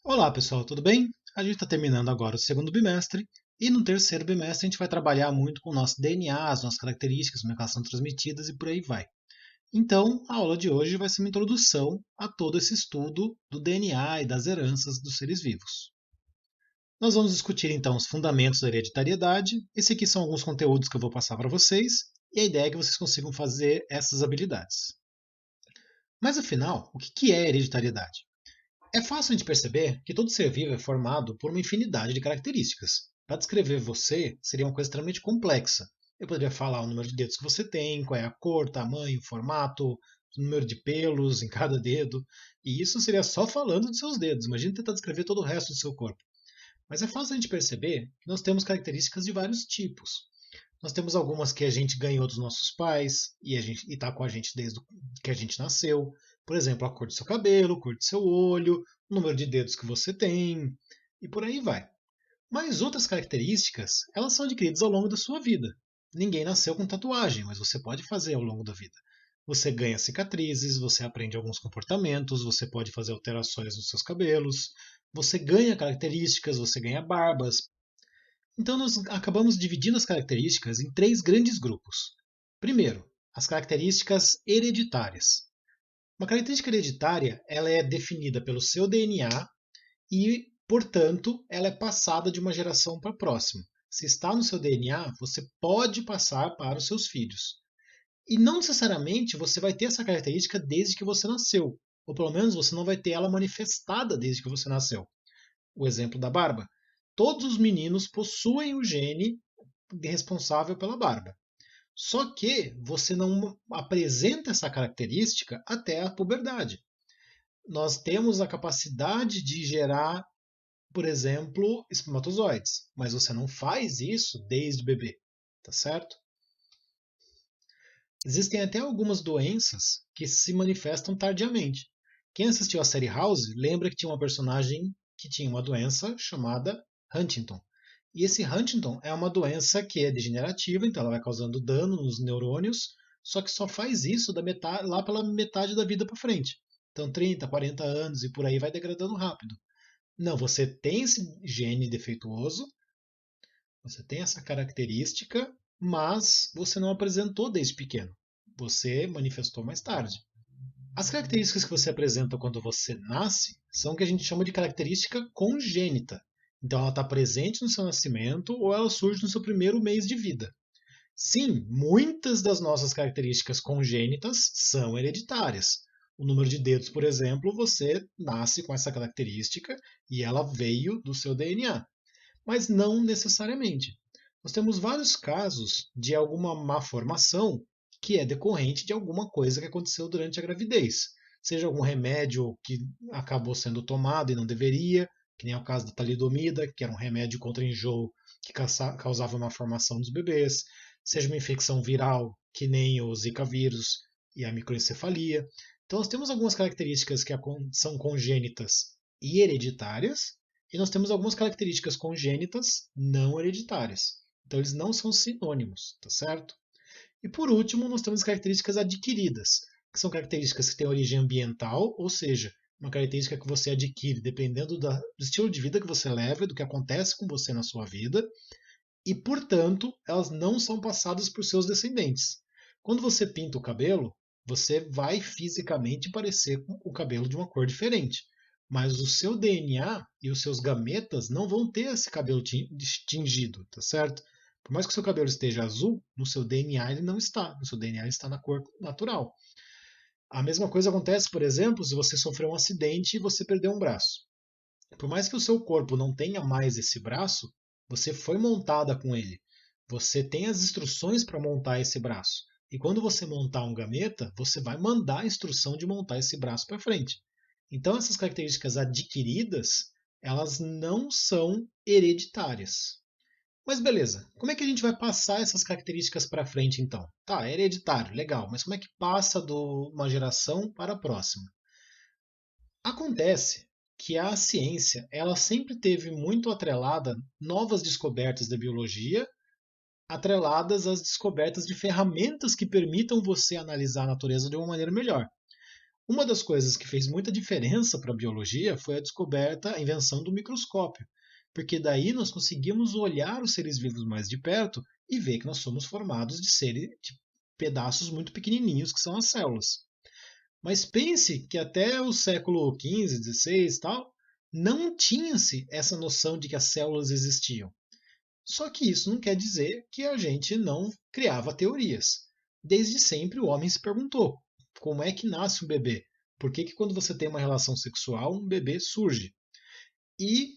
Olá pessoal, tudo bem? A gente está terminando agora o segundo bimestre e no terceiro bimestre a gente vai trabalhar muito com o nosso DNA, as nossas características, como é que elas são transmitidas e por aí vai. Então, a aula de hoje vai ser uma introdução a todo esse estudo do DNA e das heranças dos seres vivos. Nós vamos discutir então os fundamentos da hereditariedade. Esses aqui são alguns conteúdos que eu vou passar para vocês e a ideia é que vocês consigam fazer essas habilidades. Mas afinal, o que é hereditariedade? É fácil a gente perceber que todo ser vivo é formado por uma infinidade de características. Para descrever você, seria uma coisa extremamente complexa. Eu poderia falar o número de dedos que você tem, qual é a cor, tamanho, formato, o número de pelos em cada dedo, e isso seria só falando dos seus dedos. Imagina tentar descrever todo o resto do seu corpo. Mas é fácil a gente perceber que nós temos características de vários tipos. Nós temos algumas que a gente ganhou dos nossos pais e está com a gente desde que a gente nasceu. Por exemplo, a cor do seu cabelo, a cor do seu olho, o número de dedos que você tem e por aí vai. Mas outras características, elas são adquiridas ao longo da sua vida. Ninguém nasceu com tatuagem, mas você pode fazer ao longo da vida. Você ganha cicatrizes, você aprende alguns comportamentos, você pode fazer alterações nos seus cabelos, você ganha características, você ganha barbas. Então, nós acabamos dividindo as características em três grandes grupos. Primeiro, as características hereditárias. Uma característica hereditária ela é definida pelo seu DNA e, portanto, ela é passada de uma geração para a próxima. Se está no seu DNA, você pode passar para os seus filhos. E não necessariamente você vai ter essa característica desde que você nasceu, ou pelo menos você não vai ter ela manifestada desde que você nasceu. O exemplo da barba. Todos os meninos possuem o gene responsável pela barba. Só que você não apresenta essa característica até a puberdade. Nós temos a capacidade de gerar, por exemplo, espermatozoides, mas você não faz isso desde bebê, tá certo? Existem até algumas doenças que se manifestam tardiamente. Quem assistiu à série House lembra que tinha uma personagem que tinha uma doença chamada Huntington. E esse Huntington é uma doença que é degenerativa, então ela vai causando dano nos neurônios, só que só faz isso da metade, lá pela metade da vida para frente. Então 30, 40 anos e por aí vai degradando rápido. Não, você tem esse gene defeituoso, você tem essa característica, mas você não apresentou desde pequeno. Você manifestou mais tarde. As características que você apresenta quando você nasce são o que a gente chama de característica congênita. Então ela está presente no seu nascimento ou ela surge no seu primeiro mês de vida. Sim, muitas das nossas características congênitas são hereditárias. O número de dedos, por exemplo, você nasce com essa característica e ela veio do seu DNA, mas não necessariamente. Nós temos vários casos de alguma má formação que é decorrente de alguma coisa que aconteceu durante a gravidez. Seja algum remédio que acabou sendo tomado e não deveria, que nem é o caso da talidomida, que era um remédio contra enjoo que causava uma formação dos bebês, seja uma infecção viral, que nem o Zika vírus e a microencefalia. Então, nós temos algumas características que são congênitas e hereditárias, e nós temos algumas características congênitas não hereditárias. Então, eles não são sinônimos, tá certo? E por último, nós temos características adquiridas, que são características que têm origem ambiental, ou seja, uma característica que você adquire dependendo do estilo de vida que você leva e do que acontece com você na sua vida, e, portanto, elas não são passadas por seus descendentes. Quando você pinta o cabelo, você vai fisicamente parecer com o cabelo de uma cor diferente, mas o seu DNA e os seus gametas não vão ter esse cabelo tingido, tá certo? Por mais que o seu cabelo esteja azul, no seu DNA ele não está. No seu DNA ele está na cor natural. A mesma coisa acontece, por exemplo, se você sofreu um acidente e você perdeu um braço. Por mais que o seu corpo não tenha mais esse braço, você foi montada com ele. Você tem as instruções para montar esse braço. E quando você montar um gameta, você vai mandar a instrução de montar esse braço para frente. Então essas características adquiridas, elas não são hereditárias. Mas beleza, como é que a gente vai passar essas características para frente então? Tá, é hereditário, legal, mas como é que passa de uma geração para a próxima? Acontece que a ciência ela sempre teve muito atrelada novas descobertas da biologia, atreladas às descobertas de ferramentas que permitam você analisar a natureza de uma maneira melhor. Uma das coisas que fez muita diferença para a biologia foi a descoberta, a invenção do microscópio, porque daí nós conseguimos olhar os seres vivos mais de perto e ver que nós somos formados de pedaços muito pequenininhos que são as células. Mas pense que até o século XV, XVI, tal, não tinha-se essa noção de que as células existiam. Só que isso não quer dizer que a gente não criava teorias. Desde sempre o homem se perguntou: como é que nasce um bebê? Por que quando você tem uma relação sexual, um bebê surge? E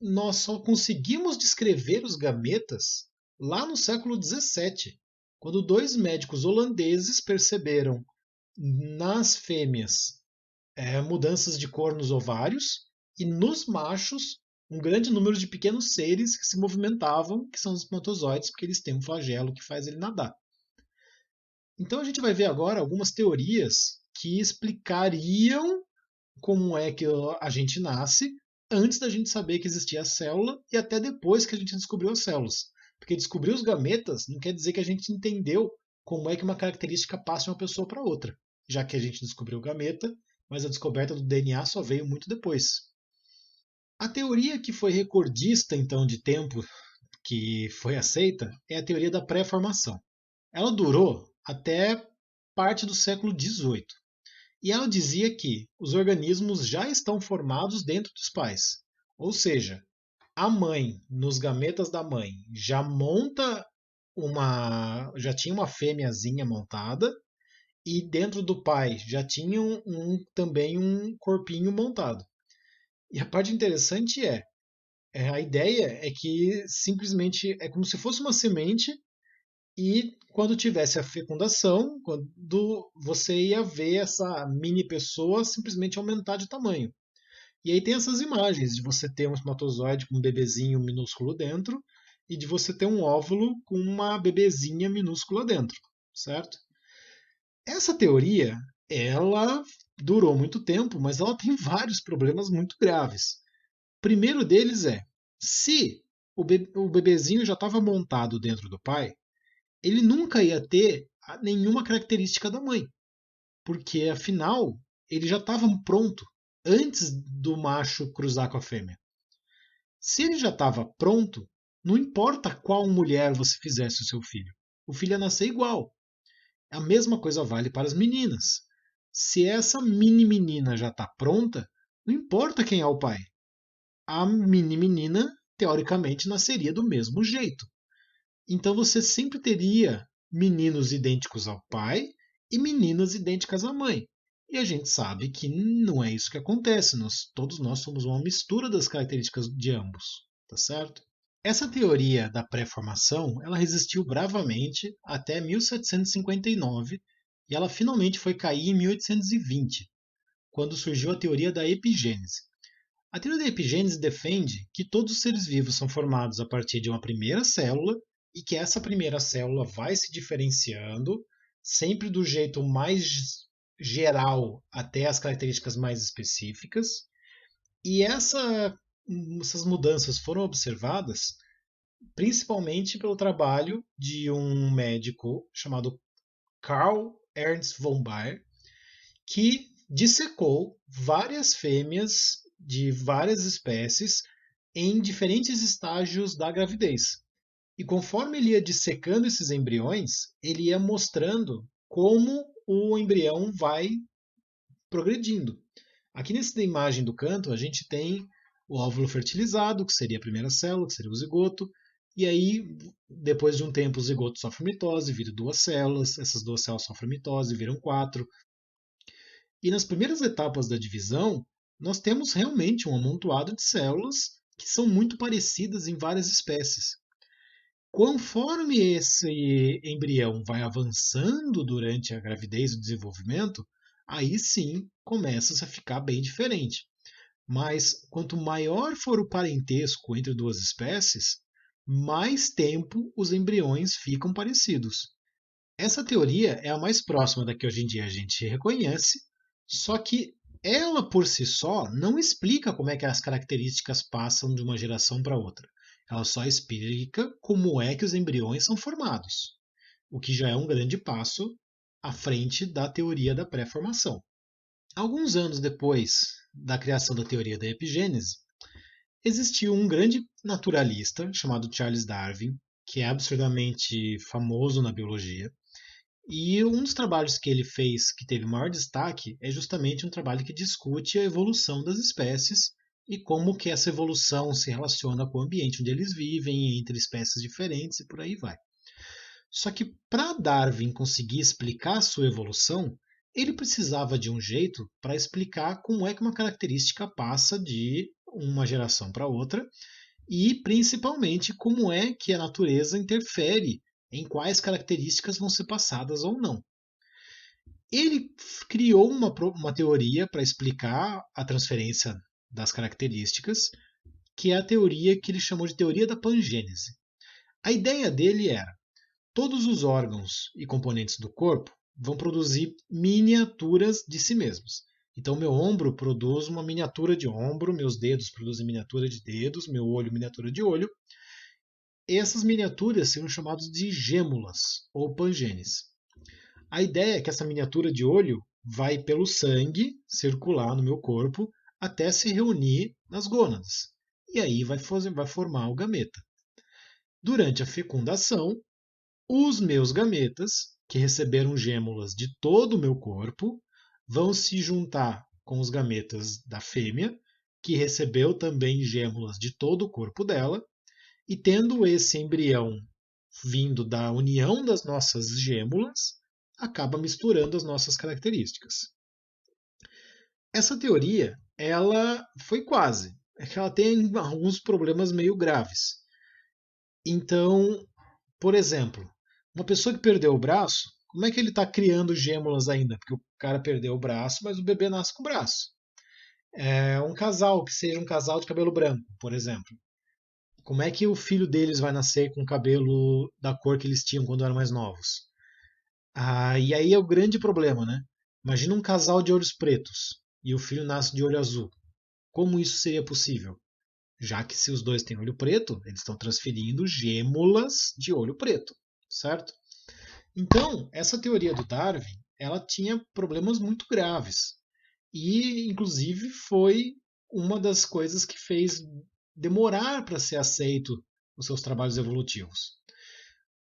nós só conseguimos descrever os gametas lá no século XVII, quando dois médicos holandeses perceberam nas fêmeas mudanças de cor nos ovários e nos machos um grande número de pequenos seres que se movimentavam, que são os espermatozoides, porque eles têm um flagelo que faz ele nadar. Então a gente vai ver agora algumas teorias que explicariam como é que a gente nasce antes da gente saber que existia a célula e até depois que a gente descobriu as células. Porque descobrir os gametas não quer dizer que a gente entendeu como é que uma característica passa de uma pessoa para outra, já que a gente descobriu o gameta, mas a descoberta do DNA só veio muito depois. A teoria que foi recordista então de tempo que foi aceita é a teoria da pré-formação. Ela durou até parte do século XVIII. E ela dizia que os organismos já estão formados dentro dos pais. Ou seja, a mãe, nos gametas da mãe, já tinha uma fêmeazinha montada, e dentro do pai já tinha também um corpinho montado. E a parte interessante a ideia é que simplesmente é como se fosse uma semente e quando tivesse a fecundação, quando você ia ver essa mini pessoa simplesmente aumentar de tamanho. E aí tem essas imagens de você ter um espermatozoide com um bebezinho minúsculo dentro e de você ter um óvulo com uma bebezinha minúscula dentro, certo? Essa teoria, ela durou muito tempo, mas ela tem vários problemas muito graves. O primeiro deles se o bebezinho já estava montado dentro do pai, ele nunca ia ter nenhuma característica da mãe, porque afinal ele já estava pronto antes do macho cruzar com a fêmea. Se ele já estava pronto, não importa qual mulher você fizesse o filho ia nascer igual. A mesma coisa vale para as meninas. Se essa mini menina já está pronta, não importa quem é o pai. A mini menina, teoricamente, nasceria do mesmo jeito. Então você sempre teria meninos idênticos ao pai e meninas idênticas à mãe. E a gente sabe que não é isso que acontece. Todos nós somos uma mistura das características de ambos, tá certo? Essa teoria da pré-formação, ela resistiu bravamente até 1759 e ela finalmente foi cair em 1820, quando surgiu a teoria da epigênese. A teoria da epigênese defende que todos os seres vivos são formados a partir de uma primeira célula e que essa primeira célula vai se diferenciando sempre do jeito mais geral até as características mais específicas. E essas mudanças foram observadas principalmente pelo trabalho de um médico chamado Karl Ernst von Baer, que dissecou várias fêmeas de várias espécies em diferentes estágios da gravidez. E conforme ele ia dissecando esses embriões, ele ia mostrando como o embrião vai progredindo. Aqui nessa imagem do canto, a gente tem o óvulo fertilizado, que seria a primeira célula, que seria o zigoto, e aí, depois de um tempo, o zigoto sofre mitose, vira duas células, essas duas células sofrem mitose, viram quatro. E nas primeiras etapas da divisão, nós temos realmente um amontoado de células que são muito parecidas em várias espécies. Conforme esse embrião vai avançando durante a gravidez e o desenvolvimento, aí sim começa a ficar bem diferente. Mas quanto maior for o parentesco entre duas espécies, mais tempo os embriões ficam parecidos. Essa teoria é a mais próxima da que hoje em dia a gente reconhece, só que ela por si só não explica como é que as características passam de uma geração para outra. Ela só explica como é que os embriões são formados, o que já é um grande passo à frente da teoria da pré-formação. Alguns anos depois da criação da teoria da epigênese, existiu um grande naturalista chamado Charles Darwin, que é absurdamente famoso na biologia. E um dos trabalhos que ele fez que teve maior destaque é justamente um trabalho que discute a evolução das espécies e como que essa evolução se relaciona com o ambiente onde eles vivem, entre espécies diferentes e por aí vai. Só que para Darwin conseguir explicar a sua evolução, ele precisava de um jeito para explicar como é que uma característica passa de uma geração para outra e principalmente como é que a natureza interfere em quais características vão ser passadas ou não. Ele criou uma teoria para explicar a transferência das características, que é a teoria que ele chamou de teoria da pangênese. A ideia dele era: todos os órgãos e componentes do corpo vão produzir miniaturas de si mesmos. Então, meu ombro produz uma miniatura de ombro, meus dedos produzem miniatura de dedos, meu olho, miniatura de olho. Essas miniaturas são chamadas de gêmulas ou pangênes. A ideia é que essa miniatura de olho vai pelo sangue circular no meu corpo até se reunir nas gônadas. E aí vai formar o gameta. Durante a fecundação, os meus gametas, que receberam gêmulas de todo o meu corpo, vão se juntar com os gametas da fêmea, que recebeu também gêmulas de todo o corpo dela, e tendo esse embrião vindo da união das nossas gêmulas, acaba misturando as nossas características. Essa teoria, ela foi quase, é que ela tem alguns problemas meio graves. Então, por exemplo, uma pessoa que perdeu o braço, como é que ele está criando gêmulas ainda? Porque o cara perdeu o braço, mas o bebê nasce com o braço. É um casal que seja um casal de cabelo branco, por exemplo. Como é que o filho deles vai nascer com o cabelo da cor que eles tinham quando eram mais novos? E aí é o grande problema, né? Imagina um casal de olhos pretos e o filho nasce de olho azul. Como isso seria possível? Já que se os dois têm olho preto, eles estão transferindo gêmulas de olho preto, certo? Então, essa teoria do Darwin, ela tinha problemas muito graves. E, inclusive, foi uma das coisas que fez demorar para ser aceito os seus trabalhos evolutivos.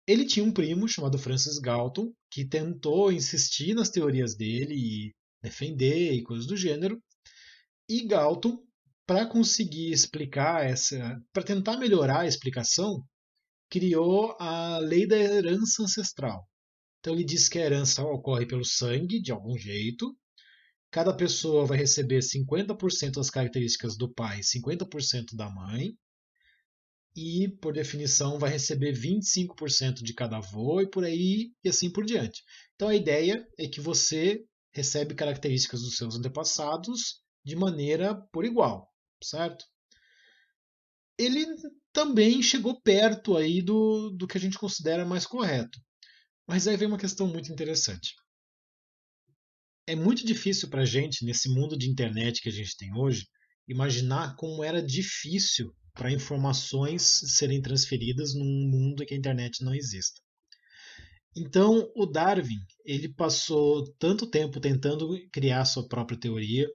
Ele tinha um primo chamado Francis Galton, que tentou insistir nas teorias dele e defender e coisas do gênero. E Galton, para conseguir explicar para tentar melhorar a explicação, criou a lei da herança ancestral. Então ele diz que a herança ocorre pelo sangue, de algum jeito. Cada pessoa vai receber 50% das características do pai e 50% da mãe. E, por definição, vai receber 25% de cada avô e por aí e assim por diante. Então a ideia é que você recebe características dos seus antepassados de maneira por igual, certo? Ele também chegou perto aí do que a gente considera mais correto. Mas aí vem uma questão muito interessante. É muito difícil para a gente, nesse mundo de internet que a gente tem hoje, imaginar como era difícil para informações serem transferidas num mundo em que a internet não exista. Então, o Darwin, ele passou tanto tempo tentando criar sua própria teoria,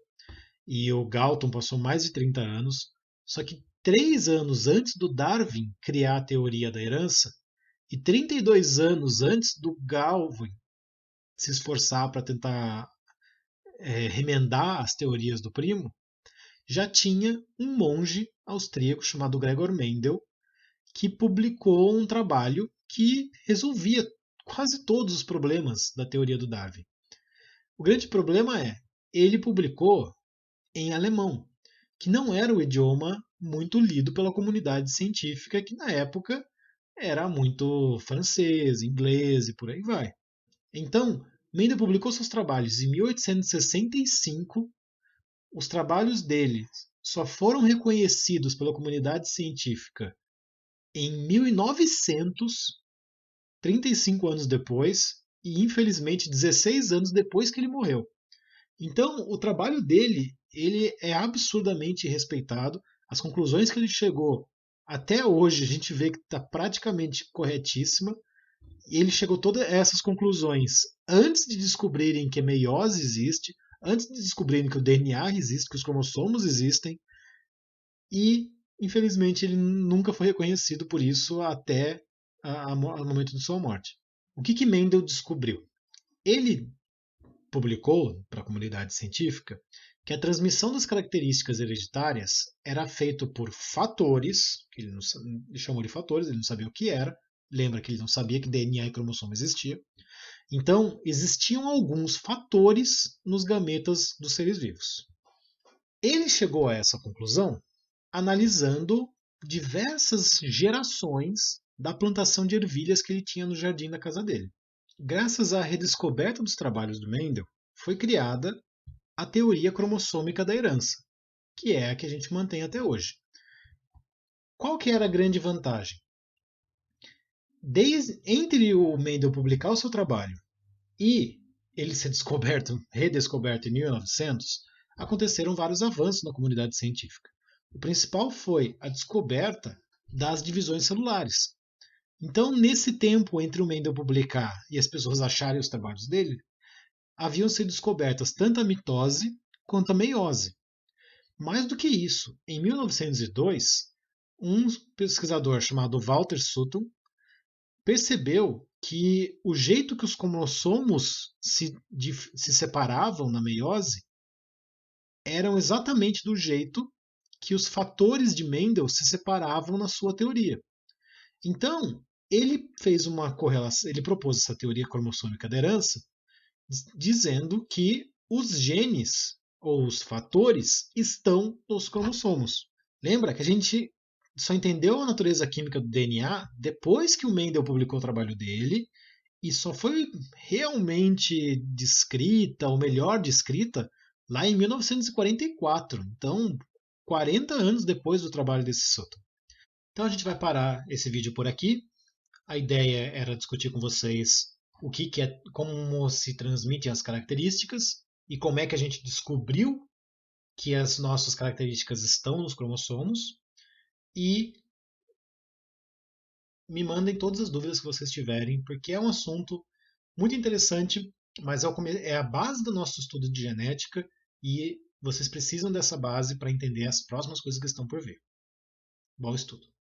e o Galton passou mais de 30 anos, só que 3 anos antes do Darwin criar a teoria da herança, e 32 anos antes do Galvin se esforçar para tentar remendar as teorias do primo, já tinha um monge austríaco chamado Gregor Mendel que publicou um trabalho que resolvia quase todos os problemas da teoria do Darwin. O grande problema é, ele publicou em alemão, que não era o idioma muito lido pela comunidade científica, que na época era muito francês, inglês e por aí vai. Então, Mendel publicou seus trabalhos em 1865. Os trabalhos dele só foram reconhecidos pela comunidade científica em 1900, 35 anos depois, e infelizmente 16 anos depois que ele morreu. Então, o trabalho dele, ele é absurdamente respeitado. As conclusões que ele chegou até hoje, a gente vê que está praticamente corretíssima. E ele chegou a todas essas conclusões antes de descobrirem que a meiose existe, antes de descobrirem que o DNA existe, que os cromossomos existem, e infelizmente ele nunca foi reconhecido por isso até o momento de sua morte. O que Mendel descobriu? Ele publicou para a comunidade científica que a transmissão das características hereditárias era feita por fatores, que ele chamou de fatores, ele não sabia o que era, lembra que ele não sabia que DNA e cromossomo existia. Então, existiam alguns fatores nos gametas dos seres vivos. Ele chegou a essa conclusão analisando diversas gerações da plantação de ervilhas que ele tinha no jardim da casa dele. Graças à redescoberta dos trabalhos do Mendel, foi criada a teoria cromossômica da herança, que é a que a gente mantém até hoje. Qual que era a grande vantagem? Entre o Mendel publicar o seu trabalho e ele ser redescoberto em 1900, aconteceram vários avanços na comunidade científica. O principal foi a descoberta das divisões celulares. Então, nesse tempo entre o Mendel publicar e as pessoas acharem os trabalhos dele, haviam sido descobertas tanto a mitose quanto a meiose. Mais do que isso, em 1902, um pesquisador chamado Walter Sutton percebeu que o jeito que os cromossomos se separavam na meiose eram exatamente do jeito que os fatores de Mendel se separavam na sua teoria. Então, ele fez uma correlação, ele propôs essa teoria cromossômica da herança, dizendo que os genes ou os fatores estão nos cromossomos. Lembra que a gente só entendeu a natureza química do DNA depois que o Mendel publicou o trabalho dele e só foi realmente descrita, ou melhor descrita, lá em 1944. Então, 40 anos depois do trabalho desse Sutton. Então a gente vai parar esse vídeo por aqui. A ideia era discutir com vocês o que é, como se transmitem as características e como é que a gente descobriu que as nossas características estão nos cromossomos. E me mandem todas as dúvidas que vocês tiverem, porque é um assunto muito interessante, mas é a base do nosso estudo de genética e vocês precisam dessa base para entender as próximas coisas que estão por vir. Bom estudo!